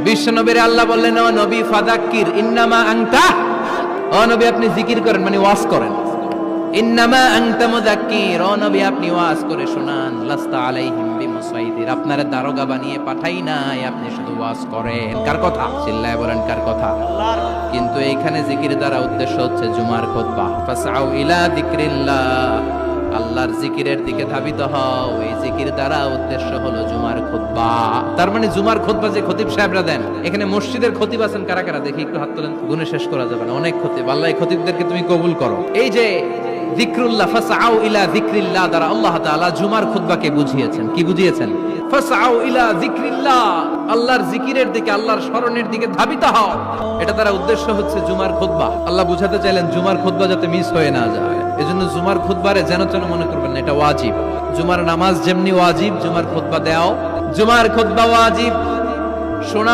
বিশ্বনবীর আল্লাহ বললেন, ও নবী ফাযাক্কির ইন্নামা আনতা, ও নবী আপনি জিকির করেন মানে ওয়াজ করেন। ইন্নামা আনতা মুযাক্কির, ও নবী আপনি ওয়াজ করে শোনান। লাস্তা আলাইহিম বিমুসাইতির, আপনারা দারোগা বানিয়ে পাঠাই নাই, আপনি শুধু ওয়াজ করেন। কার কথা? চিল্লায় বলেন কার কথা? আল্লাহর। কিন্তু এইখানে জিকির দ্বারা উদ্দেশ্য হচ্ছে জুমার খুতবা। ফাসআউ ইলা যিকরিল্লাহ, আল্লাহর জিকিরের দিকে ধাবিত হও। এই জিকির দ্বারা উদ্দেশ্য হলো জুমার খুতবা। তার মানে জুমার খুতবা যে খতিব সাহেবরা দেন, এখানে মসজিদের খতিব আছেন কারা কারা দেখি একটু হাত তোলেন, গুণে শেষ করা যাবে না, অনেক খতিব। আল্লাহ এই খতিবদেরকে তুমি কবুল করো। এই যে যিকরুল্লাহ, ফাসআউ ইলা যিকরিল্লাহ দ্বারা আল্লাহ তাআলা জুমার খুতবাকে বুঝিয়েছেন। কি বুঝিয়েছেন? ফাসআউ ইলা যিকরিল্লাহ, আল্লাহর জিকিরের দিকে, আল্লাহর স্মরণের দিকে ধাবিত হও। এটা দ্বারা উদ্দেশ্য হচ্ছে জুমার খুতবা। আল্লাহ বুঝাতে চাইলেন জুমার খুতবা যাতে মিস হয়ে না যায়। এজন্য জুমার খুতবারে যেন তেন মনে করবেন না, এটা ওয়াজিব। জুমার নামাজ যেমনি ওয়াজিব, জুমার খুতবা দেও। জুমার খুতবা ওয়াজিব। শোনাও।